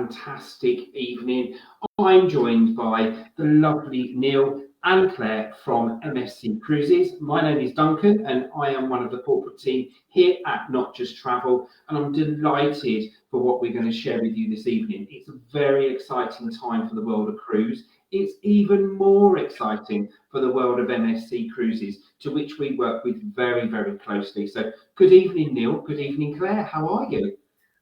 fantastic evening. I'm joined by the lovely Neil and Claire from MSC Cruises. My name is Duncan and I am one of the corporate team here at Not Just Travel, and I'm delighted for what we're going to share with you this evening. It's a very exciting time for the world of cruise. It's even more exciting for the world of MSC Cruises, to which we work with very, very closely. So good evening, Neil. Good evening, Claire. How are you?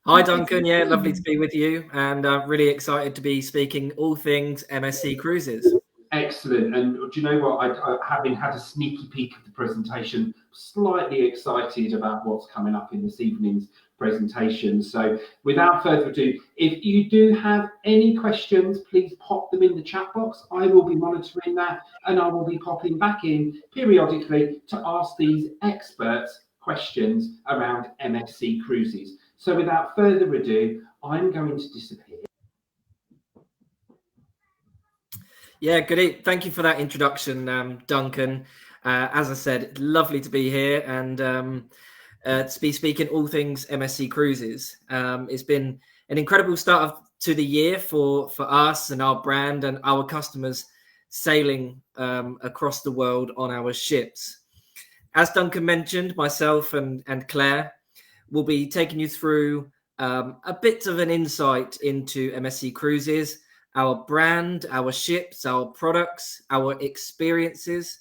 Hi, Duncan. Yeah, lovely to be with you, and really excited to be speaking all things MSC Cruises. Excellent. And do you know what? Having had a sneaky peek of the presentation, slightly excited about what's coming up in this evening's presentation. So without further ado, if you do have any questions, please pop them in the chat box. I will be monitoring that, and I will be popping back in periodically to ask these experts questions around MSC Cruises. So without further ado, I'm going to disappear. Yeah, good. Thank you for that introduction, Duncan. As I said, lovely to be here and to be speaking all things MSC Cruises. It's been an incredible start to the year for us and our brand and our customers sailing across the world on our ships. As Duncan mentioned, myself and Claire will be taking you through a bit of an insight into MSC Cruises, our brand, our ships, our products, our experiences,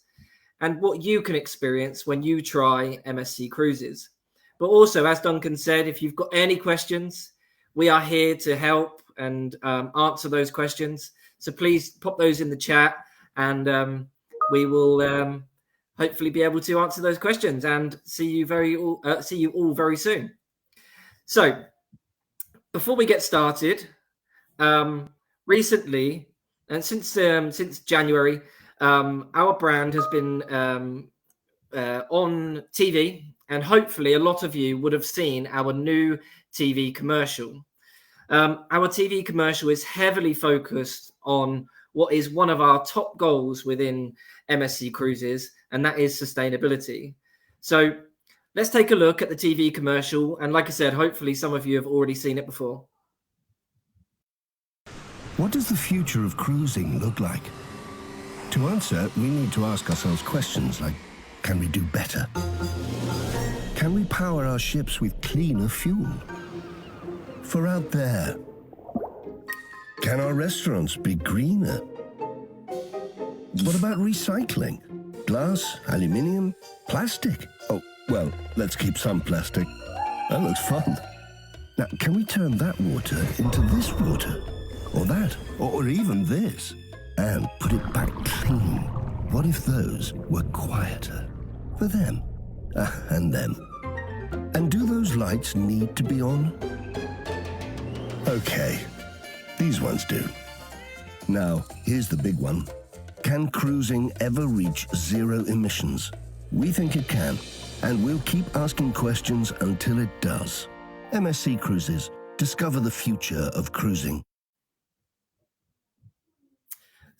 and what you can experience when you try MSC Cruises. But also, as Duncan said, if you've got any questions, we are here to help and answer those questions. So please pop those in the chat, and we will hopefully be able to answer those questions and see you all very soon. So before we get started, recently, and since January, our brand has been on TV, and hopefully a lot of you would have seen our new TV commercial. Our TV commercial is heavily focused on what is one of our top goals within MSC Cruises, and that is sustainability. So let's take a look at the TV commercial, and like I said, hopefully some of you have already seen it before. What does the future of cruising look like? To answer, we need to ask ourselves questions like, can we do better? Can we power our ships with cleaner fuel? For out there, can our restaurants be greener? What about recycling? Glass, aluminium, plastic? Oh, well, let's keep some plastic. That looks fun. Now, can we turn that water into this water? Or that, or even this, and put it back clean? What if those were quieter? For them, and them. And do those lights need to be on? Okay, these ones do. Now, here's the big one. Can cruising ever reach zero emissions? We think it can, and we'll keep asking questions until it does. MSC Cruises, discover the future of cruising.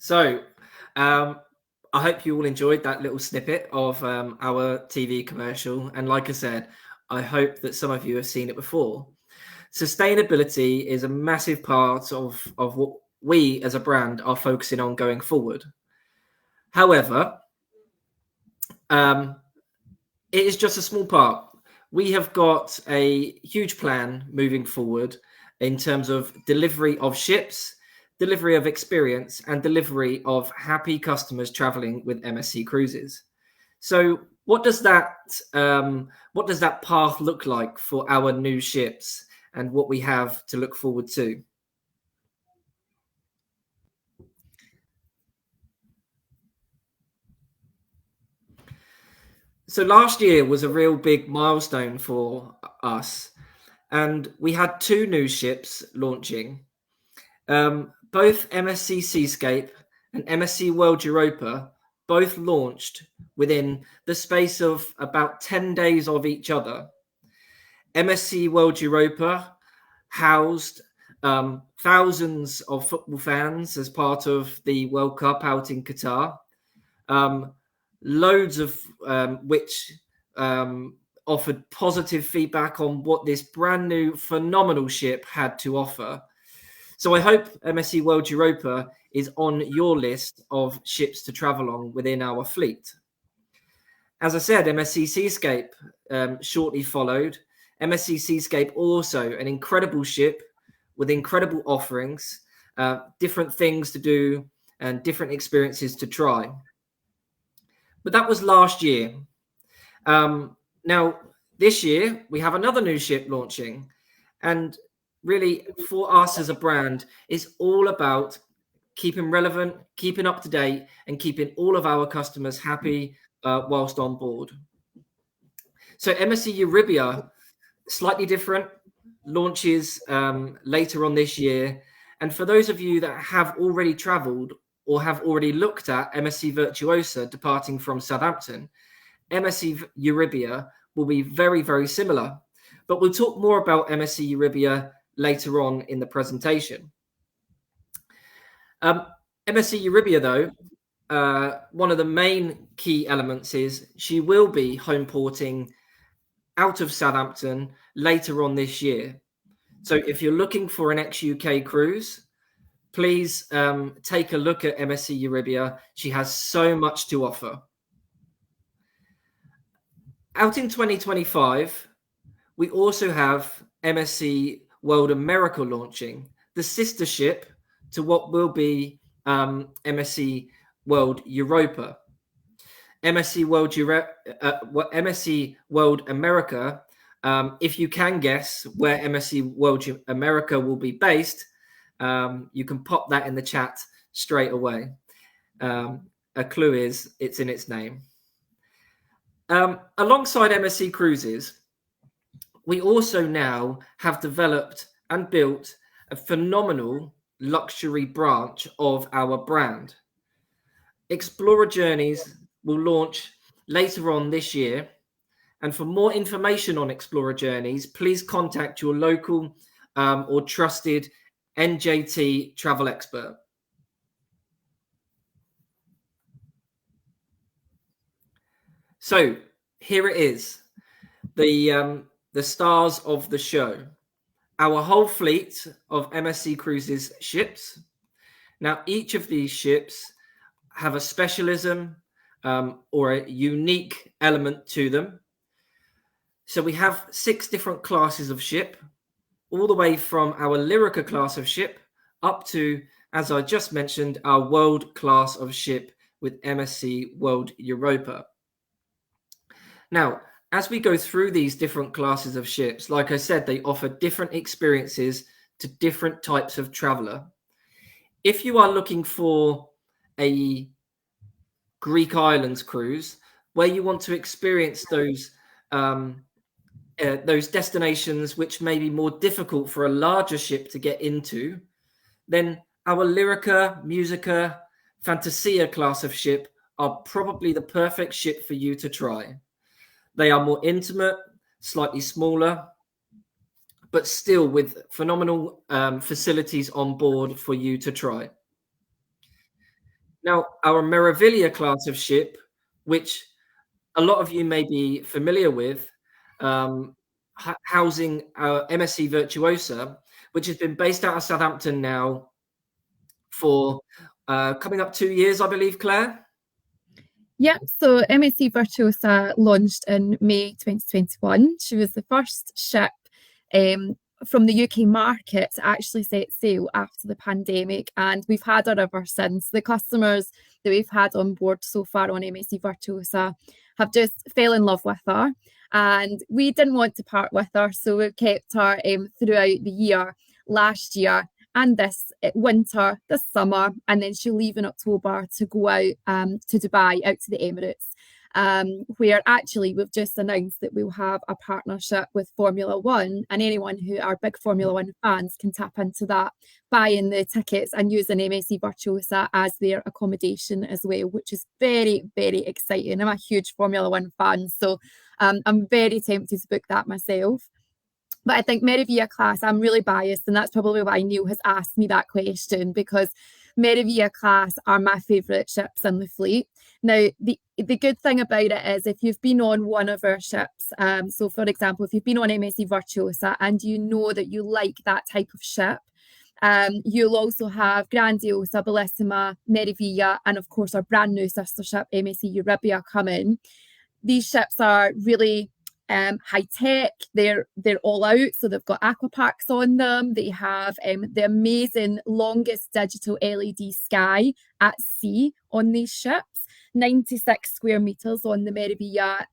So, I hope you all enjoyed that little snippet of our TV commercial. And like I said, I hope that some of you have seen it before. Sustainability is a massive part of what we as a brand are focusing on going forward. However, it is just a small part. We have got a huge plan moving forward in terms of delivery of ships, delivery of experience, and delivery of happy customers traveling with MSC Cruises. So what does that path look like for our new ships and what we have to look forward to? So last year was a real big milestone for us, and we had two new ships launching. Both MSC Seascape and MSC World Europa both launched within the space of about 10 days of each other. MSC World Europa housed thousands of football fans as part of the World Cup out in Qatar, loads of which offered positive feedback on what this brand new phenomenal ship had to offer. So I hope MSC World Europa is on your list of ships to travel on within our fleet. As I said, MSC Seascape shortly followed. MSC Seascape, also an incredible ship with incredible offerings, different things to do and different experiences to try. But that was last year. Now, this year, we have another new ship launching. And really, for us as a brand, it's all about keeping relevant, keeping up to date, and keeping all of our customers happy whilst on board. So MSC Euribia, slightly different, launches later on this year. And for those of you that have already travelled or have already looked at MSC Virtuosa departing from Southampton, MSC Euribia will be very, very similar. But we'll talk more about MSC Euribia later on in the presentation. MSC Euribia, though, one of the main key elements is she will be home porting out of Southampton later on this year. So if you're looking for an ex-UK cruise, please take a look at MSC Euribia. She has so much to offer. Out in 2025, we also have MSC World America launching, the sister ship to what will be MSC World Europa. MSC World America, if you can guess where MSC World America will be based, you can pop that in the chat straight away. A clue is it's in its name. Alongside MSC Cruises, we also now have developed and built a phenomenal luxury branch of our brand. Explorer Journeys will launch later on this year. And for more information on Explorer Journeys, please contact your local or trusted NJT travel expert. So here it is, the stars of the show. Our whole fleet of MSC Cruises ships. Now, each of these ships have a specialism or a unique element to them. So we have 6 different classes of ship, all the way from our Lyrica class of ship up to, as I just mentioned, our world class of ship with MSC World Europa. Now, as we go through these different classes of ships, like I said, they offer different experiences to different types of traveler. If you are looking for a Greek islands cruise where you want to experience those destinations which may be more difficult for a larger ship to get into, then our Lyrica, Musica, Fantasia class of ship are probably the perfect ship for you to try. They are more intimate, slightly smaller, but still with phenomenal facilities on board for you to try. Now, our Meraviglia class of ship, which a lot of you may be familiar with, housing our MSC Virtuosa, which has been based out of Southampton now for coming up 2 years, I believe, Claire? Yep, so MSC Virtuosa launched in May 2021. She was the first ship from the UK market to actually set sail after the pandemic, and we've had her ever since. The customers that we've had on board so far on MSC Virtuosa have just fell in love with her, and we didn't want to part with her, so we've kept her throughout the year, last year and this winter, this summer, and then she'll leave in October to go out to Dubai, out to the Emirates, where actually we've just announced that we'll have a partnership with Formula One, and anyone who are big Formula One fans can tap into that, buying the tickets and using MSC Virtuosa as their accommodation as well, which is very, very exciting. I'm a huge Formula One fan, so I'm very tempted to book that myself. But I think Meraviglia class, I'm really biased, and that's probably why Neil has asked me that question, because Meraviglia class are my favourite ships in the fleet. Now, the good thing about it is if you've been on one of our ships, so for example, if you've been on MSC Virtuosa and you know that you like that type of ship, You'll also have Grandiosa, Bellissima, Meraviglia, and of course our brand new sister ship, MSC Euribia, coming. These ships are really high tech. They're all out, so they've got aqua parks on them. They have the amazing longest digital LED sky at sea on these ships. 96 square meters on the Meraviglia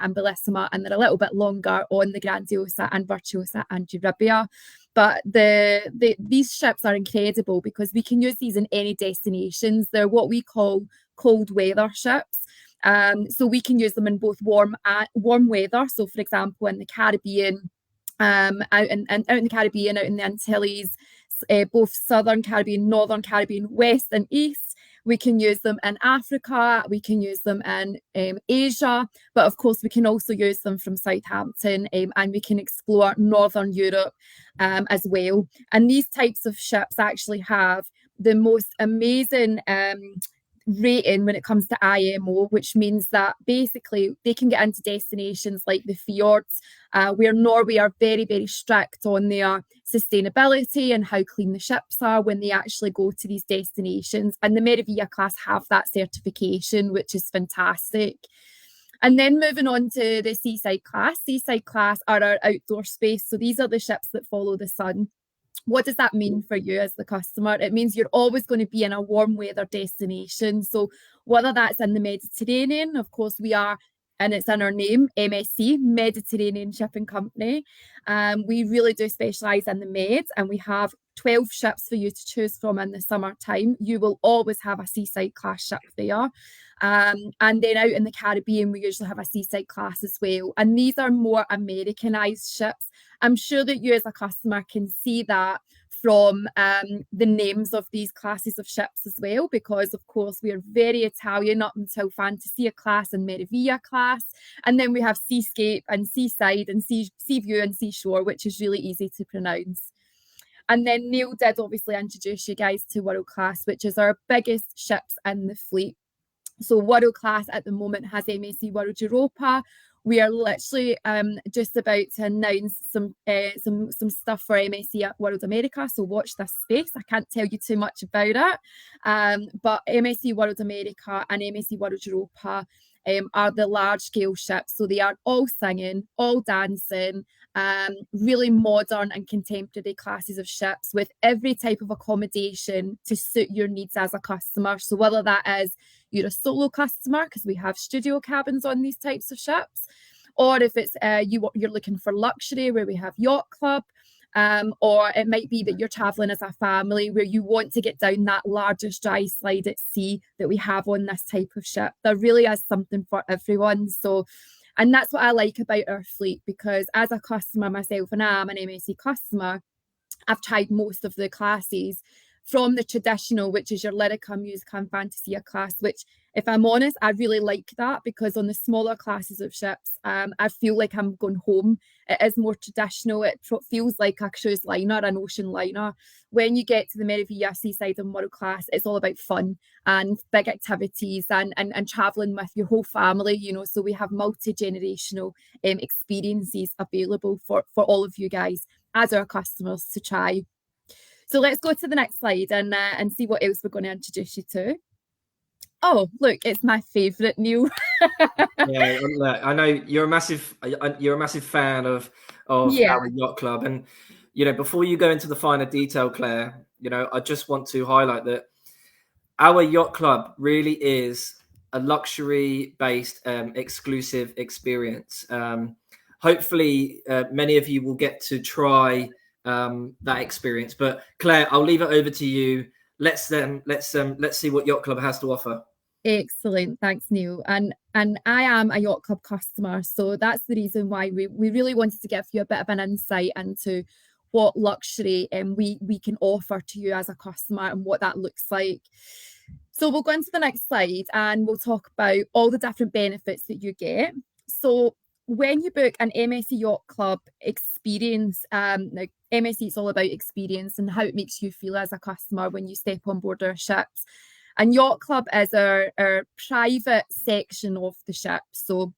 and Bellissima, and they're a little bit longer on the Grandiosa and Virtuosa and Euribia. But these ships are incredible because we can use these in any destinations. They're what we call cold weather ships. So we can use them in both warm weather. So, for example, in the Caribbean, out in the Caribbean, out in the Antilles, both Southern Caribbean, Northern Caribbean, West and East. We can use them in Africa. We can use them in Asia. But of course, we can also use them from Southampton, and we can explore Northern Europe as well. And these types of ships actually have the most amazing rating when it comes to IMO, which means that basically they can get into destinations like the fjords, where Norway are very, very strict on their sustainability and how clean the ships are when they actually go to these destinations. And the Meraviglia class have that certification, which is fantastic. And then moving on to the Seaside class. Seaside class are our outdoor space. So these are the ships that follow the sun. What does that mean for you as the customer? It means you're always going to be in a warm weather destination. So whether that's in the Mediterranean, of course we are, and it's in our name, MSC, Mediterranean Shipping Company. We really do specialise in the Med, and we have 12 ships for you to choose from in the summertime. You will always have a Seaside class ship there. And then out in the Caribbean, we usually have a Seaside class as well. And these are more Americanized ships. I'm sure that you as a customer can see that from the names of these classes of ships as well, because of course we are very Italian up until Fantasia class and Meraviglia class. And then we have Seascape and Seaside and Seaview and Seashore, which is really easy to pronounce. And then Neil did obviously introduce you guys to World Class, which is our biggest ships in the fleet. So World Class at the moment has MSC World Europa. We are literally just about to announce some stuff for MSC World America. So watch this space. I can't tell you too much about it. But MSC World America and MSC World Europa are the large scale ships. So they are all singing, all dancing, really modern and contemporary classes of ships with every type of accommodation to suit your needs as a customer. So whether that is you're a solo customer, because we have studio cabins on these types of ships, or if it's you're looking for luxury, where we have Yacht Club, or it might be that you're traveling as a family where you want to get down that largest dry slide at sea that we have on this type of ship. There really is something for everyone. So, and that's what I like about our fleet, because as a customer myself, and I'm an MSC customer, I've tried most of the classes, from the traditional, which is your Lyrica, Musica and Fantasia class, which, if I'm honest, I really like that, because on the smaller classes of ships, I feel like I'm going home. It is more traditional. It feels like a cruise liner, an ocean liner. When you get to the Meraviglia, Seaside and World Class, it's all about fun and big activities and travelling with your whole family, you know, so we have multi-generational experiences available for all of you guys as our customers to try. So let's go to the next slide and see what else we're going to introduce you to. Oh, look, it's my favourite, Neil. Yeah, look, I know you're a massive fan of our Yacht Club, and you know, before you go into the finer detail, Claire, you know, I just want to highlight that our Yacht Club really is a luxury-based, exclusive experience. Hopefully, many of you will get to try that experience. But Claire, I'll leave it over to you. Let's see what Yacht Club has to offer. Excellent, thanks, Neil. And I am a Yacht Club customer, so that's the reason why we really wanted to give you a bit of an insight into what luxury we can offer to you as a customer and what that looks like. So we'll go into the next slide and we'll talk about all the different benefits that you get. So when you book an MSC Yacht Club experience, now MSC is all about experience and how it makes you feel as a customer when you step on board our ships. And Yacht Club is our private section of the ship. So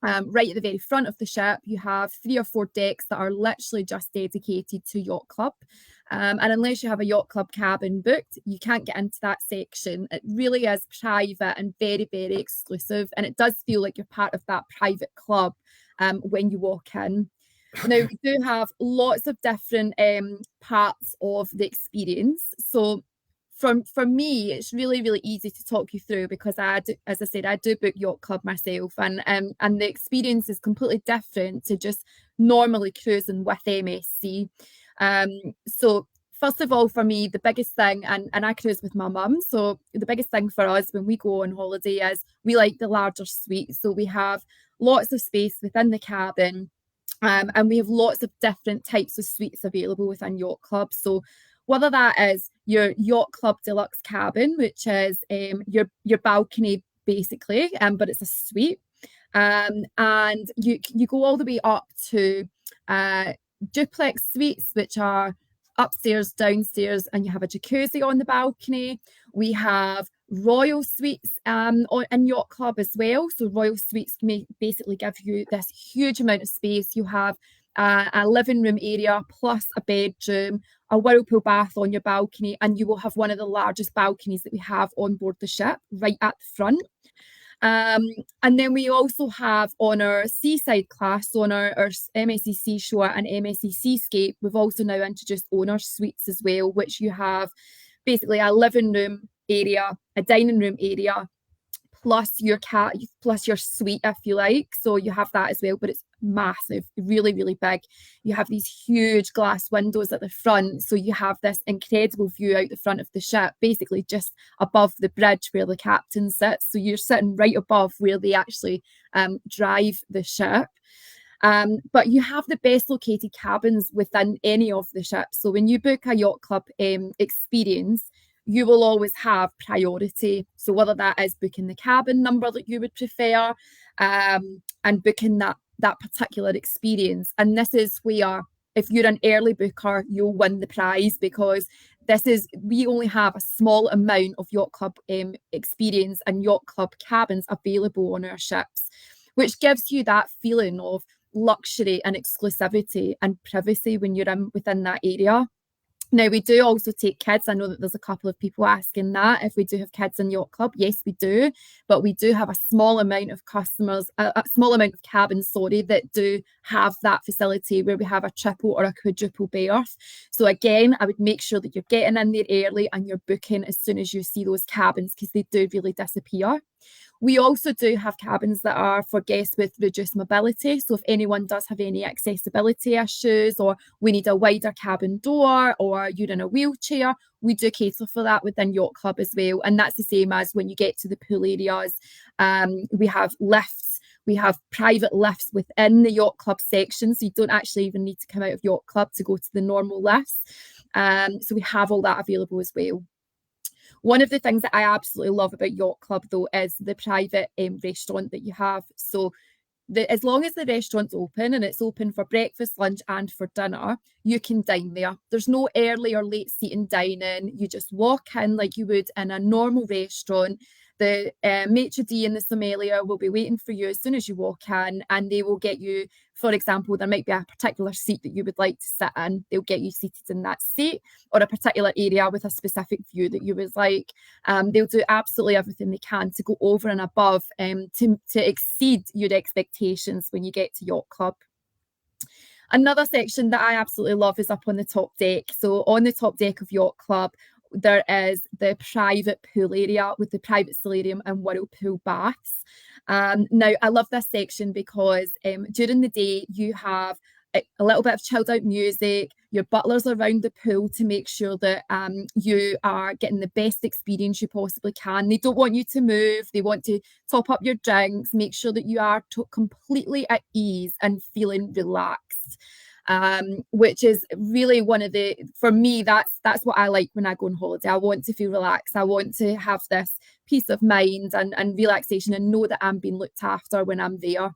right at the very front of the ship, you have 3 or 4 decks that are literally just dedicated to Yacht Club. And unless you have a Yacht Club cabin booked, you can't get into that section. It really is private and very, very exclusive. And it does feel like you're part of that private club when you walk in. Now, we do have lots of different parts of the experience. So for me, it's really, really easy to talk you through because as I said, I do book Yacht Club myself, and the experience is completely different to just normally cruising with MSC. So first of all, for me, the biggest thing, and I cruise with my mum, so the biggest thing for us when we go on holiday is we like the larger suite. So we have lots of space within the cabin, and we have lots of different types of suites available within Yacht Club. So whether that is your Yacht Club Deluxe cabin, which is your balcony basically, but it's a suite, and you go all the way up to duplex suites, which are upstairs, downstairs, and you have a jacuzzi on the balcony. We have royal suites in Yacht Club as well. So royal suites may basically give you this huge amount of space. You have a living room area plus a bedroom, a whirlpool bath on your balcony, and you will have one of the largest balconies that we have on board the ship right at the front. And then we also have on our seaside class, on our MSC Seashore and MSC Seascape, we've also now introduced owner suites as well, which you have basically a living room area, a dining room area, plus your suite, if you like. So you have that as well, but it's massive, really, really big. You have these huge glass windows at the front, so you have this incredible view out the front of the ship, basically just above the bridge where the captain sits. So you're sitting right above where they actually drive the ship. But you have the best located cabins within any of the ships. So when you book a Yacht Club experience, you will always have priority. So whether that is booking the cabin number that you would prefer, and booking that particular experience. And this is where, if you're an early booker, you'll win the prize, because we only have a small amount of Yacht Club experience and Yacht Club cabins available on our ships, which gives you that feeling of luxury and exclusivity and privacy when you're within that area. Now, we do also take kids. I know that there's a couple of people asking that if we do have kids in Yacht Club. Yes, we do, but we do have a small amount of customers, a small amount of cabins, that do have that facility where we have a triple or a quadruple berth. So again, I would make sure that you're getting in there early and you're booking as soon as you see those cabins, because they do really disappear. We also do have cabins that are for guests with reduced mobility. So if anyone does have any accessibility issues, or we need a wider cabin door, or you're in a wheelchair, we do cater for that within Yacht Club as well. And that's the same as when you get to the pool areas. We have lifts. We have private lifts within the Yacht Club section. So you don't actually even need to come out of Yacht Club to go to the normal lifts. So we have all that available as well. One of the things that I absolutely love about Yacht Club, though, is the private restaurant that you have. So as long as the restaurant's open, and it's open for breakfast, lunch and for dinner, you can dine there. There's no early or late seating dining. You just walk in like you would in a normal restaurant. The maitre d' and the sommelier will be waiting for you as soon as you walk in, and they will get you, for example, there might be a particular seat that you would like to sit in. They'll get you seated in that seat, or a particular area with a specific view that you would like. They'll do absolutely everything they can to go over and above to exceed your expectations when you get to Yacht Club. Another section that I absolutely love is up on the top deck. So on the top deck of Yacht Club, there is the private pool area with the private solarium and whirlpool baths. Now, I love this section because during the day you have a little bit of chilled out music. Your butlers around the pool to make sure that you are getting the best experience you possibly can. They don't want you to move. They want to top up your drinks, make sure that you are completely at ease and feeling relaxed. Which is really for me, that's what I like when I go on holiday. I want to feel relaxed. I want to have this peace of mind and relaxation, and know that I'm being looked after when I'm there.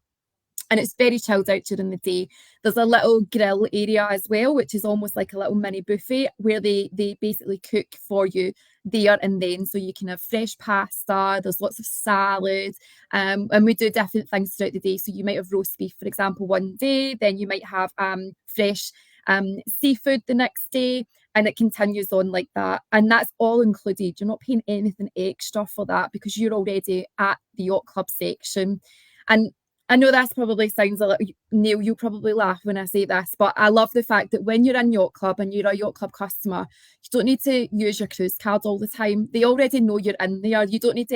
And it's very chilled out during the day. There's a little grill area as well, which is almost like a little mini buffet where they basically cook for you there and then. So you can have fresh pasta, there's lots of salad, and we do different things throughout the day. So you might have roast beef, for example, one day, then you might have fresh seafood the next day. and it continues on like that. And that's all included. You're not paying anything extra for that because you're already at the Yacht Club section. And I know this probably sounds a little, Neil, you'll probably laugh when I say this, but I love the fact that when you're in Yacht Club and you're a Yacht Club customer, you don't need to use your cruise card all the time. They already know you're in there. You don't need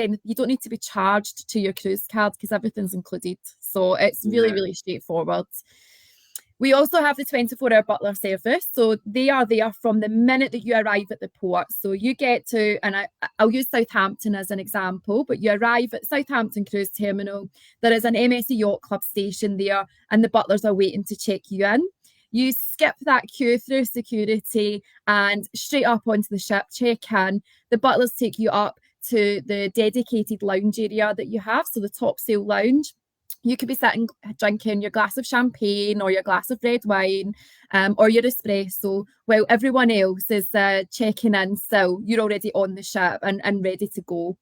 to be charged to your cruise card because everything's included. So it's really, really straightforward. We also have the 24-hour butler service. So they are there from the minute that you arrive at the port. So you get to, and I'll use Southampton as an example, but you arrive at Southampton Cruise Terminal. There is an MSC Yacht Club station there, and the butlers are waiting to check you in. You skip that queue through security and straight up onto the ship, check in. The butlers take you up to the dedicated lounge area that you have, so the top sail lounge. You could be sitting drinking your glass of champagne or your glass of red wine or your espresso while everyone else is checking in. So you're already on the ship and ready to go.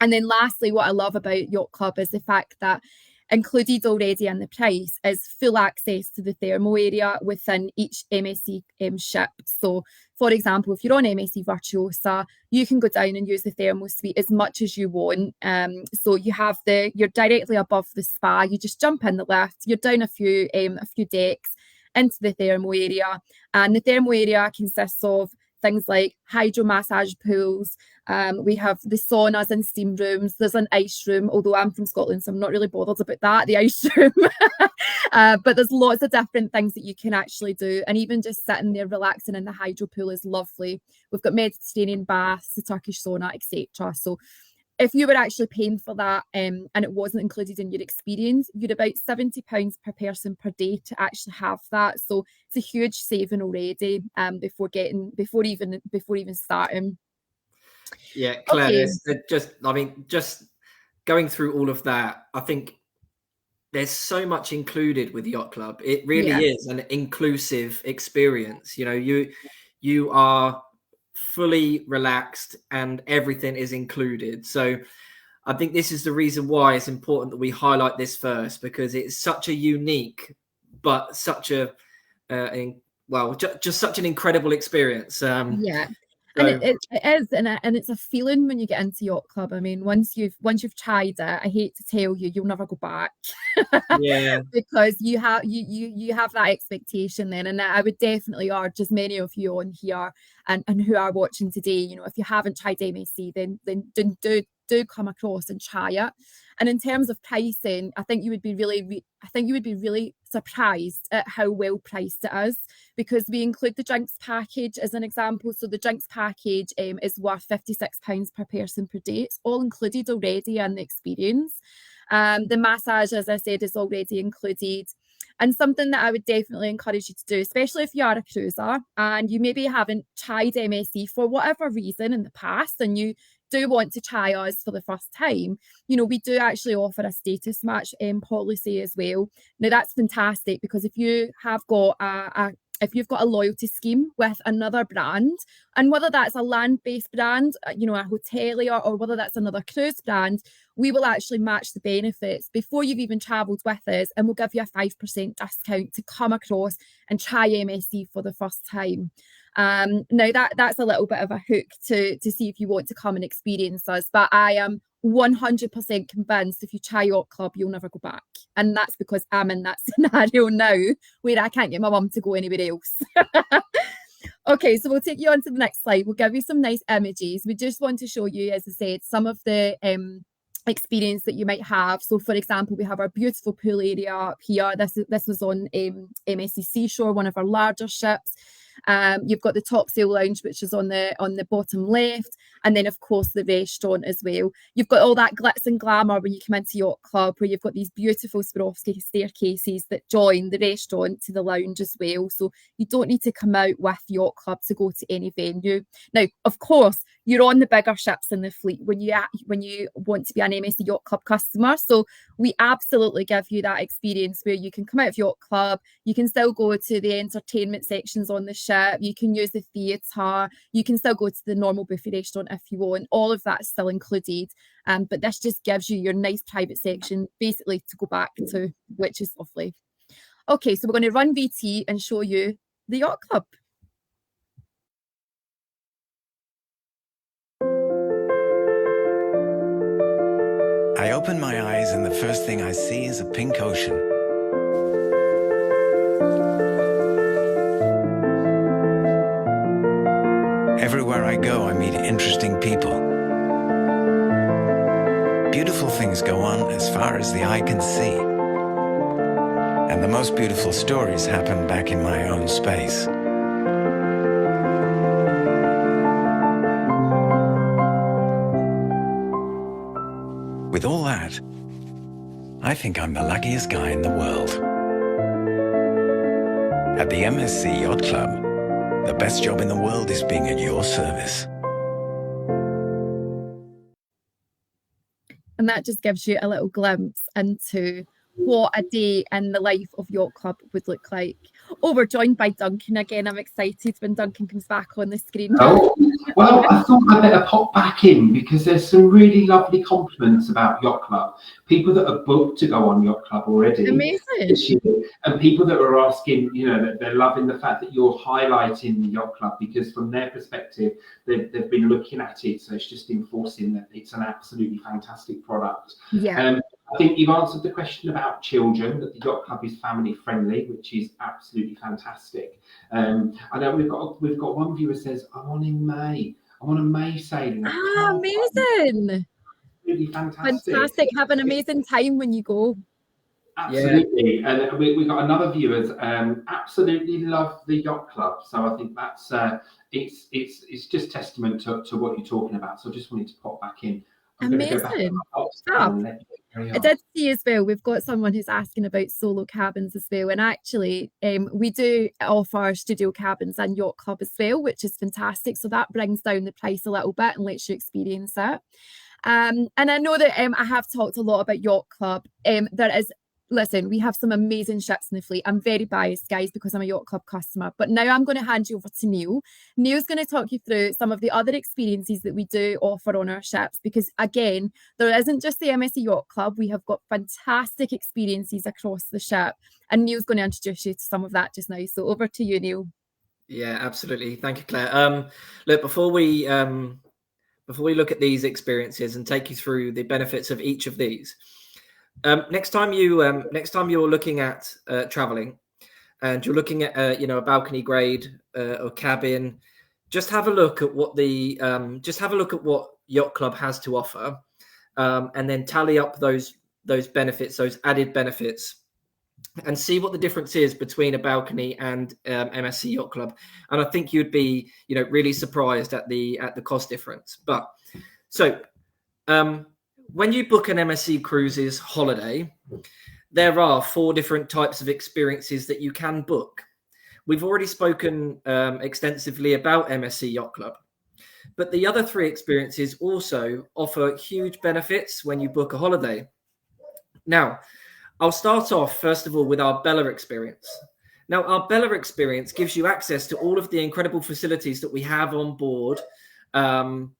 And then lastly, what I love about Yacht Club is the fact that included already in the price is full access to the thermal area within each MSC ship. So, for example, if you're on MSC Virtuosa, you can go down and use the thermal suite as much as you want. So you're directly above the spa. You just jump in the lift. You're down a few decks into the thermal area, and the thermal area consists of things like hydro massage pools. We have the saunas and steam rooms. There's an ice room, although I'm from Scotland, so I'm not really bothered about that, the ice room. But there's lots of different things that you can actually do. And even just sitting there relaxing in the hydro pool is lovely. We've got Mediterranean baths, the Turkish sauna, etc. So if you were actually paying for that and it wasn't included in your experience, you're about £70 per person per day to actually have that. So it's a huge saving already before even starting. Yeah, Claire, Okay. just going through all of that, I think there's so much included with Yacht Club. It really is an inclusive experience. You know, you are fully relaxed and everything is included. So I think this is the reason why it's important that we highlight this first, because it's such a unique, but such a just such an incredible experience. And it is, and it's a feeling when you get into Yacht Club. I mean, once you've tried it, I hate to tell you, you'll never go back. Yeah, because you have that expectation then, and I would definitely urge as many of you on here and who are watching today, you know, if you haven't tried MSC, then do come across and try it. And in terms of pricing, I think you would be really surprised at how well priced it is, because we include the drinks package as an example. So the drinks package is worth £56 per person per day. It's all included already in the experience. The massage, as I said, is already included. And something that I would definitely encourage you to do, especially if you are a cruiser and you maybe haven't tried MSC for whatever reason in the past, and you do want to try us for the first time, you know, we do actually offer a status match policy as well. Now that's fantastic, because if you have got if you've got a loyalty scheme with another brand, and whether that's a land-based brand, you know, a hotelier, or whether that's another cruise brand, we will actually match the benefits before you've even travelled with us, and we'll give you a 5% discount to come across and try MSC for the first time. Now that's a little bit of a hook to see if you want to come and experience us, but I am 100% convinced if you try Yacht Club, you'll never go back. And that's because I'm in that scenario now where I can't get my mum to go anywhere else. Okay, so we'll take you on to the next slide. We'll give you some nice images. We just want to show you, as I said, some of the experience that you might have. So for example, we have our beautiful pool area up here. This was on MSC Seashore, one of our larger ships. You've got the top sail lounge, which is on the bottom left, and then of course the restaurant as well. You've got all that glitz and glamour when you come into Yacht Club, where you've got these beautiful Swarovski staircases that join the restaurant to the lounge as well. So you don't need to come out with Yacht Club to go to any venue. Now, of course, you're on the bigger ships in the fleet when you want to be an MSC Yacht Club customer. So we absolutely give you that experience where you can come out of Yacht Club, you can still go to the entertainment sections on the ship, you can use the theatre, you can still go to the normal buffet restaurant if you want. All of that's still included. But this just gives you your nice private section basically to go back to, which is lovely. Okay, so we're going to run VT and show you the Yacht Club. open my eyes and the first thing I see is a pink ocean. Everywhere I go, I meet interesting people. Beautiful things go on as far as the eye can see. And the most beautiful stories happen back in my own space. With all that, I think I'm the luckiest guy in the world. At the MSC Yacht Club, the best job in the world is being at your service. And that just gives you a little glimpse into what a day in the life of Yacht Club would look like. Oh, we're joined by Duncan again. I'm excited when Duncan comes back on the screen. Oh, well, I thought I'd better pop back in because there's some really lovely compliments about Yacht Club. People that are booked to go on Yacht Club already. Amazing. And people that are asking, you know, that they're loving the fact that you're highlighting the Yacht Club because from their perspective, they've been looking at it. So it's just enforcing that it's an absolutely fantastic product. Yeah. I think you've answered the question about children, that the Yacht Club is family friendly, which is absolutely fantastic. I know we've got one viewer says, I'm on in May. I'm on a May sailing. Amazing. Really fantastic. Fantastic. Have an amazing time when you go. Absolutely. Yeah. And we got another viewer absolutely love the Yacht Club. So I think that's it's just testament to what you're talking about. So I just wanted to pop back in. Amazing. I did see as well, we've got someone who's asking about solo cabins as well. And actually, we do offer studio cabins and Yacht Club as well, which is fantastic. So that brings down the price a little bit and lets you experience it. And I know that I have talked a lot about Yacht Club. Listen, we have some amazing ships in the fleet. I'm very biased, guys, because I'm a Yacht Club customer. But now I'm going to hand you over to Neil. Neil's going to talk you through some of the other experiences that we do offer on our ships. Because again, there isn't just the MSC Yacht Club. We have got fantastic experiences across the ship. And Neil's going to introduce you to some of that just now. So over to you, Neil. Yeah, absolutely. Thank you, Claire. Look, before we look at these experiences and take you through the benefits of each of these, next time you're looking at traveling and you're looking at a balcony grade or cabin, just have a look at what Yacht Club has to offer, and then tally up those benefits, those added benefits, and see what the difference is between a balcony and MSC Yacht Club. And I think you'd be really surprised at the cost difference. But so when you book an MSC Cruises holiday, there are 4 different types of experiences that you can book. We've already spoken extensively about MSC Yacht Club, but the other 3 experiences also offer huge benefits when you book a holiday. Now, I'll start off, first of all, with our Bella experience. Now, our Bella experience gives you access to all of the incredible facilities that we have on board, from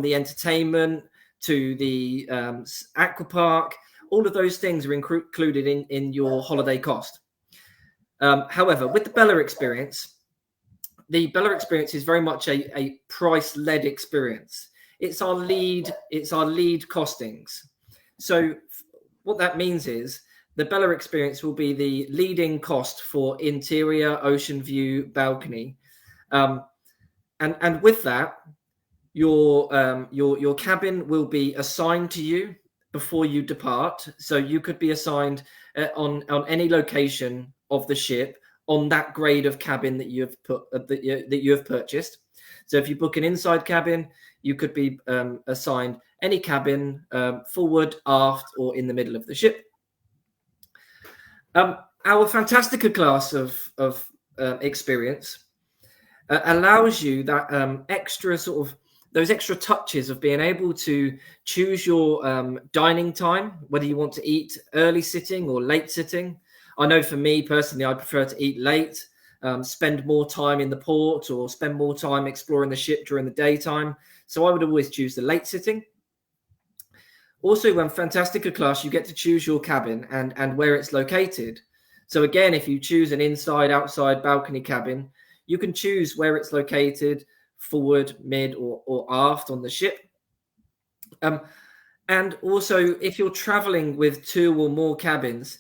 the entertainment to the aqua park. All of those things are included in your holiday cost. However, with the Bella experience is very much a price-led experience. It's our lead costings. So what that means is the Bella experience will be the leading cost for interior, ocean view, balcony, and with that, your cabin will be assigned to you before you depart. So you could be assigned on any location of the ship on that grade of cabin that you have purchased. So if you book an inside cabin, you could be assigned any cabin, forward, aft, or in the middle of the ship. Our Fantastica class of experience allows you that extra sort of those extra touches of being able to choose your dining time, whether you want to eat early sitting or late sitting. I know for me personally, I prefer to eat late, spend more time in the port or spend more time exploring the ship during the daytime. So I would always choose the late sitting. Also, when Fantastica class, you get to choose your cabin and where it's located. So again, if you choose an inside, outside balcony cabin, you can choose where it's located, forward, mid, or aft on the ship. And And also, if you're traveling with 2 or more cabins,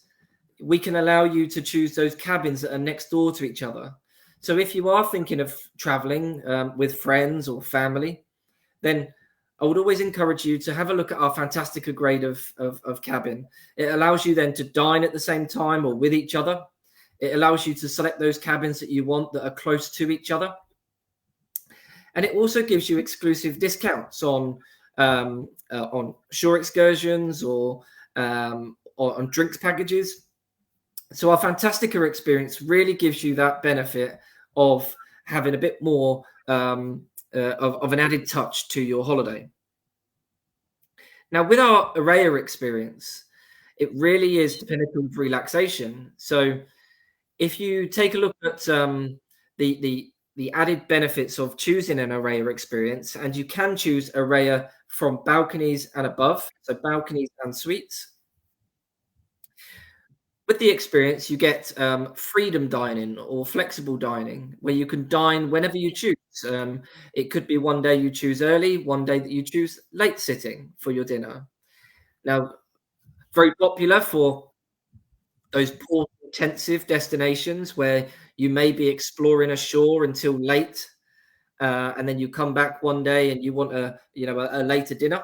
we can allow you to choose those cabins that are next door to each other. So if you are thinking of traveling with friends or family, then I would always encourage you to have a look at our Fantastica grade of cabin. It allows you then to dine at the same time or with each other. It allows you to select those cabins that you want that are close to each other. And it also gives you exclusive discounts on shore excursions or on drinks packages. So our Fantastica experience really gives you that benefit of having a bit more of an added touch to your holiday. Now, with our Araya experience, it really is the pinnacle of relaxation. So if you take a look at the added benefits of choosing an Araya experience, and you can choose Araya from balconies and above, so balconies and suites. With the experience, you get freedom dining or flexible dining, where you can dine whenever you choose. It could be one day you choose early, one day that you choose late sitting for your dinner. Now, very popular for those port-intensive destinations where you may be exploring a shore until late, and then you come back one day and you want a later dinner,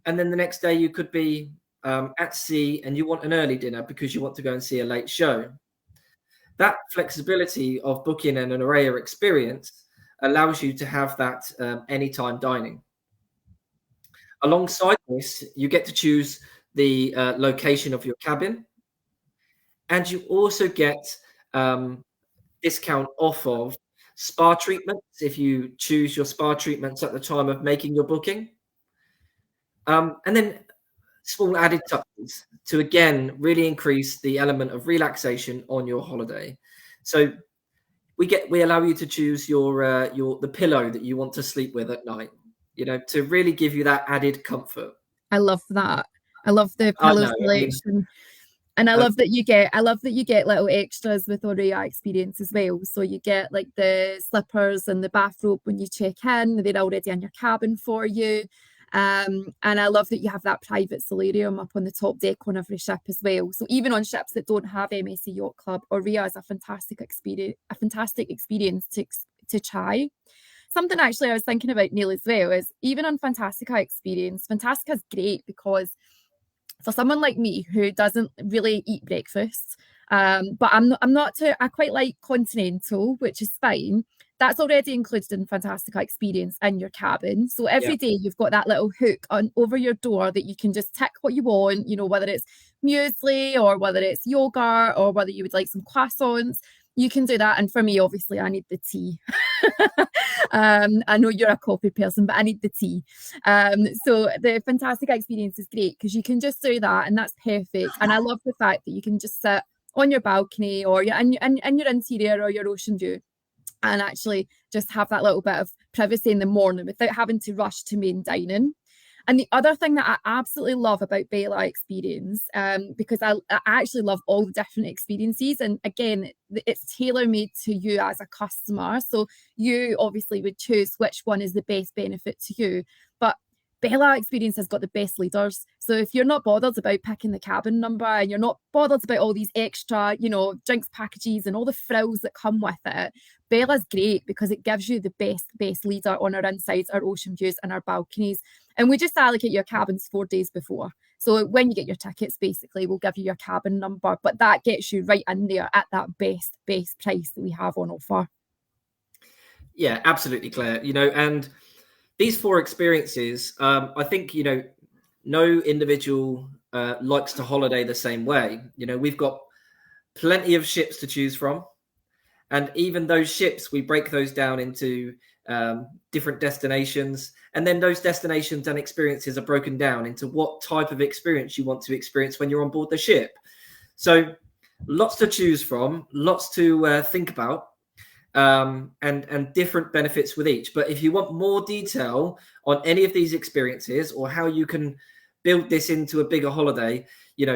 and then the next day you could be at sea and you want an early dinner because you want to go and see a late show. That flexibility of booking an Araya experience allows you to have that anytime dining. Alongside this, you get to choose the location of your cabin, and you also get discount off of spa treatments if you choose your spa treatments at the time of making your booking. And then small added touches to again really increase the element of relaxation on your holiday. So we allow you to choose the pillow that you want to sleep with at night, to really give you that added comfort. I love that. I love the pillow selection. And I love that you get little extras with Araya experience as well. So you get like the slippers and the bathrobe when you check in, they're already in your cabin for you. And I love that you have that private solarium up on the top deck on every ship as well. So even on ships that don't have MSC Yacht Club, Araya is a fantastic experience to try. Something actually I was thinking about, Neil, as well, is even on Fantastica experience, Fantastica is great because for someone like me who doesn't really eat breakfast, but I quite like continental, which is fine. That's already included in Fantastica experience in your cabin. So every day you've got that little hook over your door that you can just tick what you want, whether it's muesli or whether it's yogurt or whether you would like some croissants. You can do that. And for me, obviously, I need the tea. I know you're a coffee person, but I need the tea. So the Fantastica experience is great because you can just do that and that's perfect. And I love the fact that you can just sit on your balcony or in your interior or your ocean view and actually just have that little bit of privacy in the morning without having to rush to main dining. And the other thing that I absolutely love about Bella experience, because I actually love all the different experiences. And again, it's tailor-made to you as a customer. So you obviously would choose which one is the best benefit to you. But Bella experience has got the best leaders. So if you're not bothered about picking the cabin number and you're not bothered about all these extra, drinks packages and all the frills that come with it, Bella's great because it gives you the best leader on our insides, our ocean views and our balconies. And we just allocate your cabins 4 days before. So when you get your tickets, basically, we'll give you your cabin number, but that gets you right in there at that best price that we have on offer. Yeah, absolutely, Claire. And these 4 experiences, I think, no individual likes to holiday the same way. We've got plenty of ships to choose from. And even those ships, we break those down into different destinations. And then those destinations and experiences are broken down into what type of experience you want to experience when you're on board the ship. So lots to choose from, lots to think about. And different benefits with each. But if you want more detail on any of these experiences or how you can build this into a bigger holiday,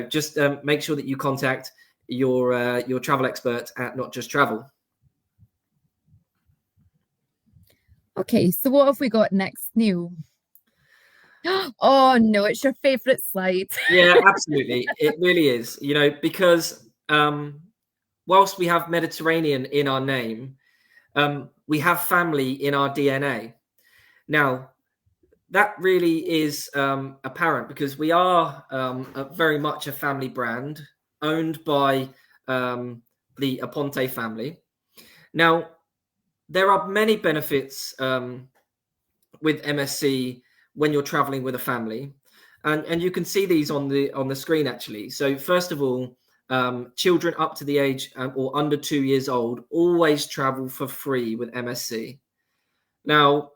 just make sure that you contact your travel expert at Not Just Travel. Okay, so what have we got next, Neil? Oh no, it's your favourite slide. Yeah, absolutely. It really is, you know, because whilst we have Mediterranean in our name, we have family in our DNA. Now, that really is apparent because we are very much a family brand owned by the Aponte family. Now, there are many benefits with MSC when you're traveling with a family, and you can see these on the screen actually. So first of all, children up to the age or under 2 years old always travel for free with MSC. Now,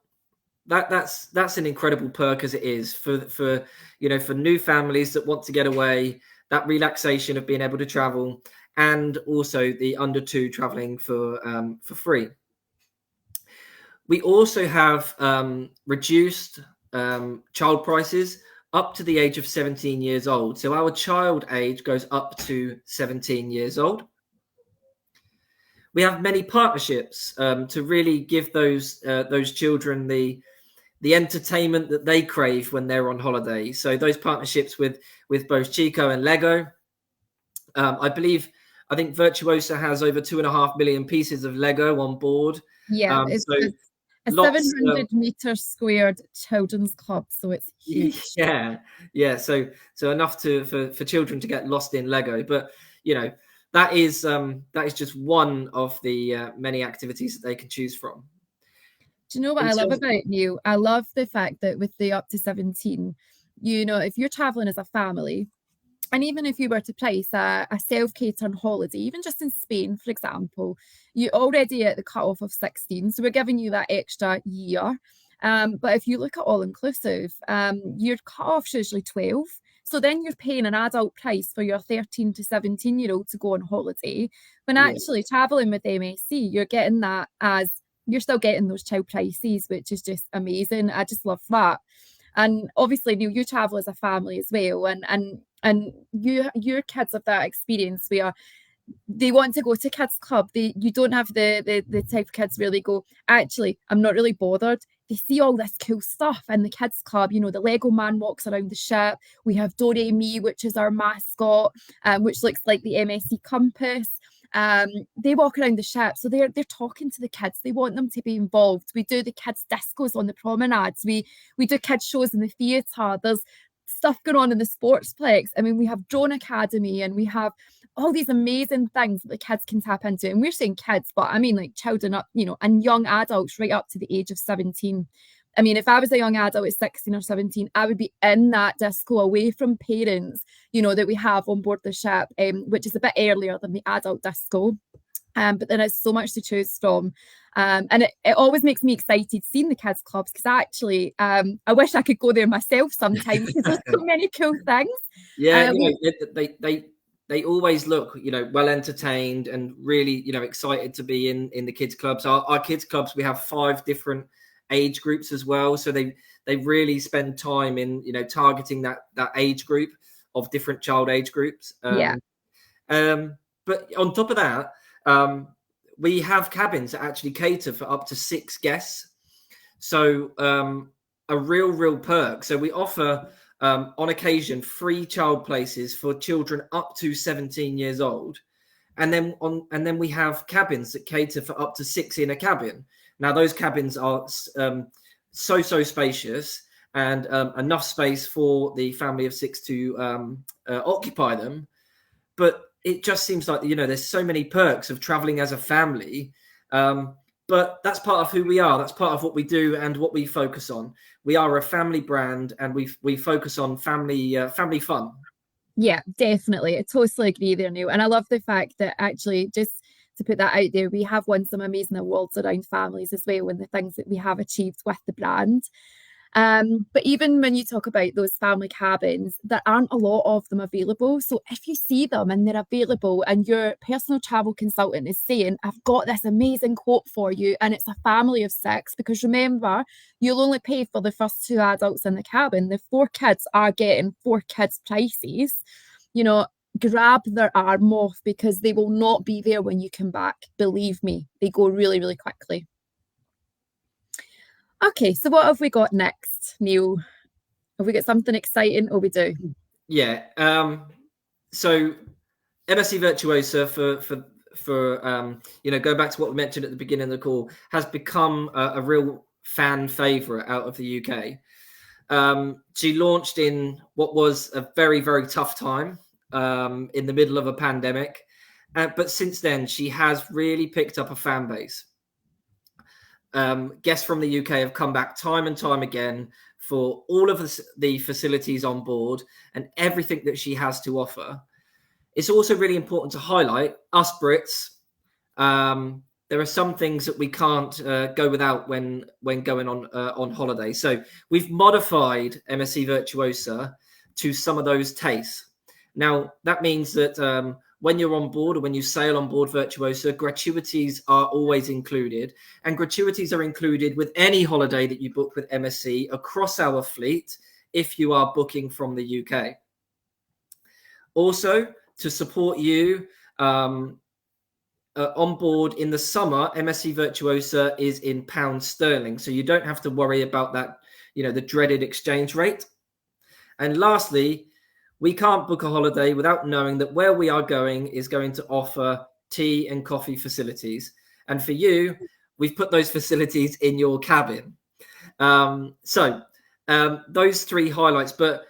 that's an incredible perk as it is for you know, for new families that want to get away, that relaxation of being able to travel, and also the under 2 traveling for free. We also have reduced child prices up to the age of 17 years old. So our child age goes up to 17 years old. We have many partnerships to really give those children the entertainment that they crave when they're on holiday. So those partnerships with both Chico and Lego. I think Virtuosa has over 2.5 million pieces of Lego on board. Yeah, it's a 700-meter squared children's club, so it's huge. Yeah. So enough for children to get lost in Lego, but you know, that is just one of the many activities that they can choose from. Do you know what I love about Neil? I love the fact that with the up to 17, you know, if you're traveling as a family, and even if you were to place a self-catering holiday, even just in Spain, for example, you're already at the cut-off of 16. So we're giving you that extra year. But if you look at all-inclusive, your cut-off's usually 12. So then you're paying an adult price for your 13 to 17-year-old to go on holiday. When actually traveling with MSC, you're getting that as, you're still getting those child prices, which is just amazing. I just love that. And obviously, Neil, you travel as a family as well, and your kids have that experience where they want to go to kids club. You don't have the type of kids where they go, actually, I'm not really bothered. They see all this cool stuff in the kids club. You know, the Lego man walks around the ship. We have Doremi, which is our mascot, which looks like the MSC compass. They walk around the ship, so they're talking to the kids. They want them to be involved. We do the kids discos on the promenades. We do kids shows in the theatre. There's stuff going on in the sportsplex. I mean, we have Drone Academy, and we have all these amazing things that the kids can tap into. And we're saying kids, but I mean like children up, you know, and young adults right up to the age of 17. I mean, if I was a young adult at 16 or 17, I would be in that disco away from parents, you know, that we have on board the ship, which is a bit earlier than the adult disco. But then it's so much to choose from. And it always makes me excited seeing the kids clubs, because actually, I wish I could go there myself sometime, because there's so many cool things. Yeah, you know, they always look, you know, well entertained and really, you know, excited to be in the kids clubs. Our kids clubs, we have 5 different age groups as well, so they really spend time in, you know, targeting that age group of different child age groups. But on top of that, we have cabins that actually cater for up to 6 guests, so a real perk. So we offer on occasion free child places for children up to 17 years old, and then we have cabins that cater for up to 6 in a cabin. Now those cabins are so spacious, and enough space for the family of 6 to occupy them. But it just seems like, you know, there's so many perks of traveling as a family. But that's part of who we are. That's part of what we do and what we focus on. We are a family brand, and we focus on family fun. Yeah, definitely. I totally agree there, Neil. And I love the fact that actually, just to put that out there, we have won some amazing awards around families as well, and the things that we have achieved with the brand. But even when you talk about those family cabins, there aren't a lot of them available. So if you see them and they're available, and your personal travel consultant is saying, I've got this amazing quote for you, and it's a family of 6, because remember, you'll only pay for the first 2 adults in the cabin. The 4 kids are getting 4 kids prices. You know, grab their arm off, because they will not be there when you come back. Believe me, they go really, really quickly. Okay, so what have we got next, Neil? Have we got something exciting? Oh, we do. Yeah. So MSC Virtuosa for go back to what we mentioned at the beginning of the call, has become a real fan favorite out of the UK. She launched in what was a very, very tough time in the middle of a pandemic. But since then, she has really picked up a fan base. Guests from the UK have come back time and time again for all of the facilities on board and everything that she has to offer. It's also really important to highlight us Brits. There are some things that we can't go without when going on holiday. So we've modified MSC Virtuosa to some of those tastes. Now, that means that when you're on board or when you sail on board Virtuosa, gratuities are always included. And gratuities are included with any holiday that you book with MSC across our fleet if you are booking from the UK. Also, to support you on board in the summer, MSC Virtuosa is in pound sterling. So you don't have to worry about that, the dreaded exchange rate. And lastly, we can't book a holiday without knowing that where we are going is going to offer tea and coffee facilities. And for you, we've put those facilities in your cabin. So those three highlights, but,